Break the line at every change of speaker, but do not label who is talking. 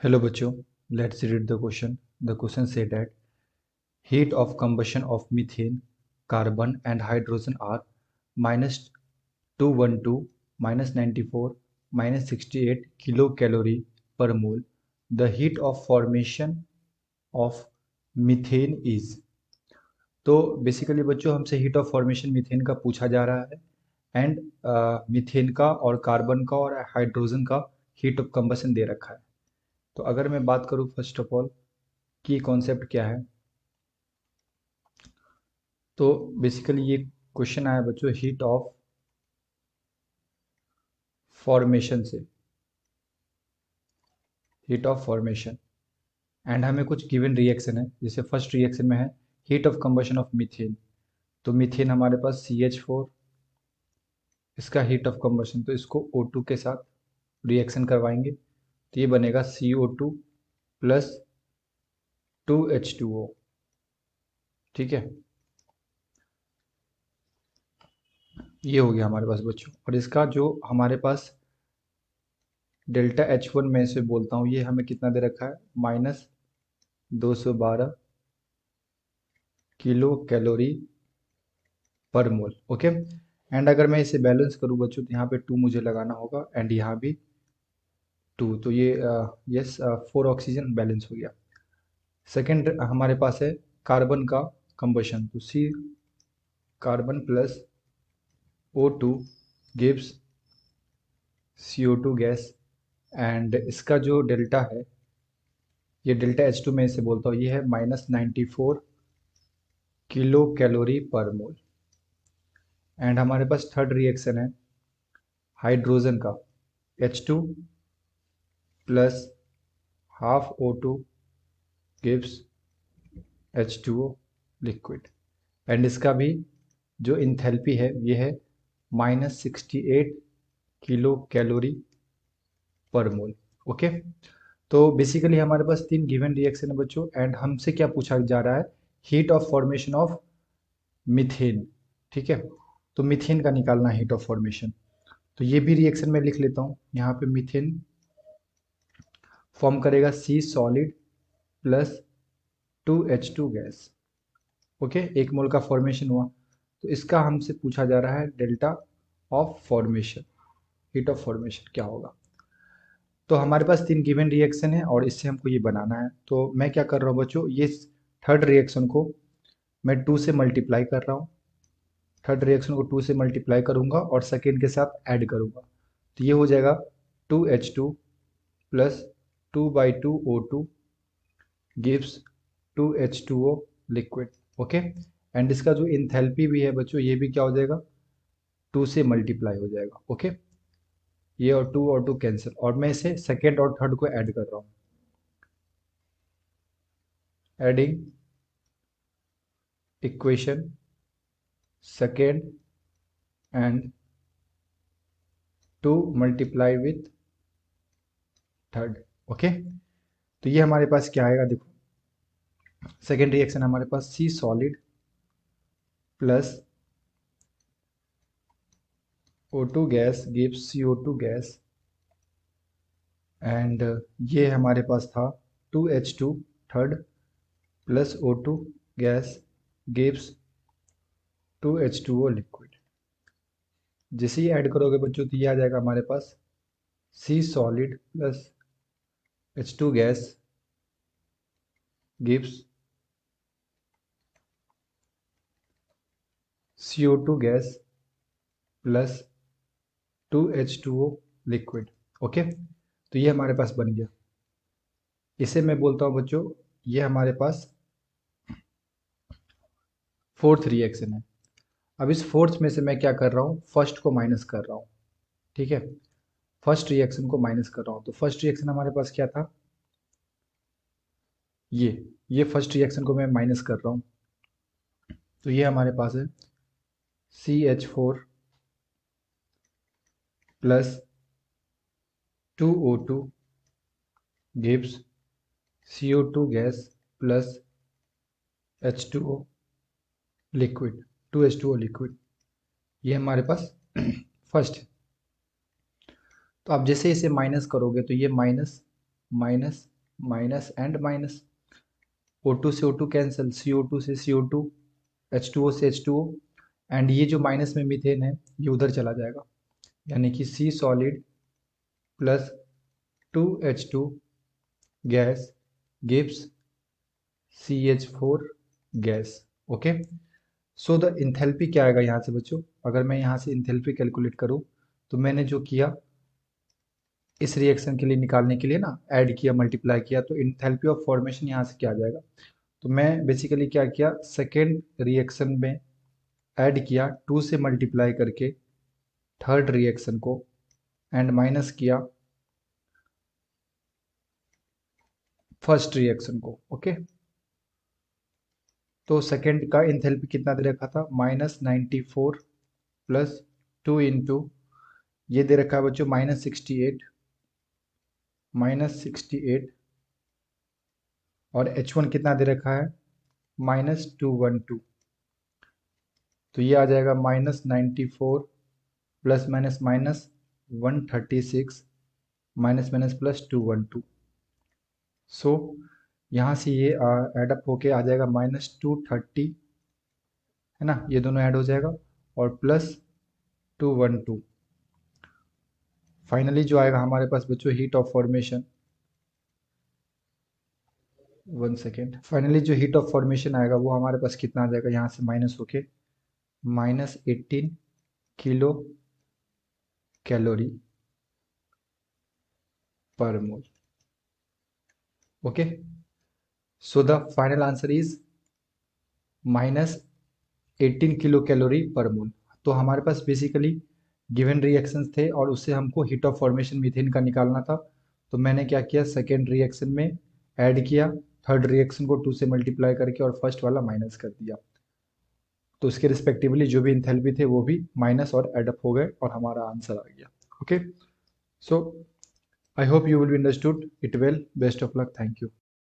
Hello बच्चों, let's read the question. The question said that heat of combustion of methane, carbon and hydrogen are minus 212, minus 94, minus 68 kilocalorie per mole. The heat of formation of methane is। तो basically बच्चों हमसे heat of formation methane का पूछा जा रहा है and methane का और कार्बन का और हाइड्रोजन का हीट ऑफ कंबशन दे रखा है। तो अगर मैं बात करूँ फर्स्ट ऑफ ऑल कि कॉन्सेप्ट क्या है, तो बेसिकली ये क्वेश्चन आया बच्चों हीट ऑफ फॉर्मेशन से, हीट ऑफ फॉर्मेशन एंड हमें कुछ गिवन रिएक्शन है। जैसे फर्स्ट रिएक्शन में है heat of combustion of methane, तो मीथेन हमारे पास CH4, इसका हीट ऑफ कंबशन, तो इसको O2 के साथ रिएक्शन करवाएंगे तो ये बनेगा CO2 प्लस 2H2O। ठीक है, ये हो गया हमारे पास बच्चों। और इसका जो हमारे पास डेल्टा H1 में से बोलता हूँ, ये हमें कितना दे रखा है, minus 212 kilo calorie per mole. Okay, and अगर मैं इसे बैलेंस करूँ बच्चों तो यहाँ पे 2 मुझे लगाना होगा एंड यहाँ भी 2, तो ये यस 4 ऑक्सीजन बैलेंस हो गया। सेकेंड हमारे पास है कार्बन का कंबशन, तो C carbon plus O2 gives CO2 gas and इसका जो डेल्टा है, ये डेल्टा H2 में इसे बोलता हूँ, ये है minus 94 kilo calorie per mole. And हमारे पास थर्ड रिएक्शन है हाइड्रोजन का H2 plus half O2 gives H2O liquid and इसका भी जो इंथैल्पी है ये है minus 68 kilo calorie per mole. Okay, तो बेसिकली हमारे पास 3 गिवन रिएक्शन है बच्चों एंड हमसे क्या पूछा जा रहा है, heat of formation of methane. ठीक है, तो मीथेन का निकालना है हीट ऑफ फॉर्मेशन। तो ये भी रिएक्शन में लिख लेता हूँ, यहाँ पे मीथेन फॉर्म करेगा C solid plus 2H2 gas. Okay, 1 mole का फॉर्मेशन हुआ। तो इसका हमसे पूछा जा रहा है delta of formation, heat of formation क्या होगा। तो हमारे पास 3 गिवन रिएक्शन है और इससे हमको ये बनाना है। तो मैं क्या कर रहा हूँ बच्चों, ये थर्ड रिएक्शन को मैं 2 से मल्टीप्लाई कर रहा हूँ, थर्ड रिएक्शन को 2 से मल्टीप्लाई करूंगा और सेकेंड के साथ ऐड करूंगा, तो ये हो जाएगा 2H2 plus 2/2O2 gives 2H2O liquid. Okay, and इसका जो इंथैल्पी भी है बच्चों, ये भी क्या हो जाएगा, 2 से मल्टीप्लाई हो जाएगा। ओके, ये और 2 कैंसिल, और मैं इसे सेकेंड और थर्ड को ऐड कर रहा हूँ, adding equation second and 2 multiply with third. Okay, तो ये हमारे पास क्या आएगा, देखो सेकेंड रिएक्शन हमारे पास C solid plus O2 gas gives CO2 gas and ये हमारे पास था 2H2 third plus O2 gas gives 2H2O liquid. जैसे ही ऐड करोगे बच्चों तो ये आ जाएगा हमारे पास C solid plus H2 gas gives CO2 gas plus 2H2O liquid. Okay, तो ये हमारे पास बन गया। इसे मैं बोलता हूँ बच्चों, ये हमारे पास फोर्थ रिएक्शन है। अब इस फोर्थ में से मैं क्या कर रहा हूँ, फर्स्ट को माइनस कर रहा हूँ। ठीक है, फर्स्ट रिएक्शन को माइनस कर रहा हूँ, तो फर्स्ट रिएक्शन हमारे पास क्या था, ये फर्स्ट रिएक्शन को मैं माइनस कर रहा हूँ, तो ये हमारे पास है CH4 plus 2O2 gives CO2 gas plus H2O liquid, 2H2O liquid. ये हमारे पास फर्स्ट है। तो आप जैसे इसे माइनस करोगे तो ये minus minus minus and minus, O2 से O2 कैंसिल, CO2 से CO2, H2O से H2O, एंड ये जो माइनस में मीथेन है ये उधर चला जाएगा, यानी कि C solid plus 2H2 gas gives CH4 gas. Okay, so the enthalpy क्या आएगा यहाँ से बच्चों, अगर मैं यहाँ से इंथैल्पी कैलकुलेट करूँ तो मैंने जो किया इस रिएक्शन के लिए निकालने के लिए ना, ऐड किया मल्टीप्लाई किया, तो इंथैल्पी ऑफ फॉर्मेशन यहाँ से क्या आ जाएगा। तो मैं बेसिकली क्या किया, सेकेंड रिएक्शन में ऐड किया 2 से मल्टीप्लाई करके थर्ड रिएक्शन को, एंड माइनस किया फर्स्ट रिएक्शन को। ओके, तो सेकेंड का इंथैल्पी कितना दे रखा था, -94 प्लस 2 इंटू, ये दे रखा है बच्चों -68, -68, और H1 कितना दे रखा है, -212, तो ये आ जाएगा -94 plus minus minus 136 minus minus plus 212। सो यहाँ से ये एडअप होके आ जाएगा -230, है ना, ये दोनों ऐड हो जाएगा, और प्लस 212। फाइनली जो आएगा हमारे पास बच्चों heat of formation, 1 second, finally जो हीट ऑफ फॉर्मेशन आएगा वो हमारे पास कितना आ जाएगा, यहाँ से माइनस होके -18 kilo calorie per mole. Okay, so the final answer is -18 kilo calorie per mole. तो हमारे पास बेसिकली गिवन रिएक्शंस थे और उससे हमको हीट ऑफ फॉर्मेशन मीथेन का निकालना था। तो मैंने क्या किया, सेकेंड रिएक्शन में ऐड किया, थर्ड रिएक्शन को 2 से मल्टीप्लाई करके और फर्स्ट वाला माइनस कर दिया, तो उसके रिस्पेक्टिवली जो भी इंथैल्पी थे वो भी माइनस और एडअप हो गए और हमारा आंसर आ गया। Okay, so I hope you will be understood it well. Best of luck. Thank you.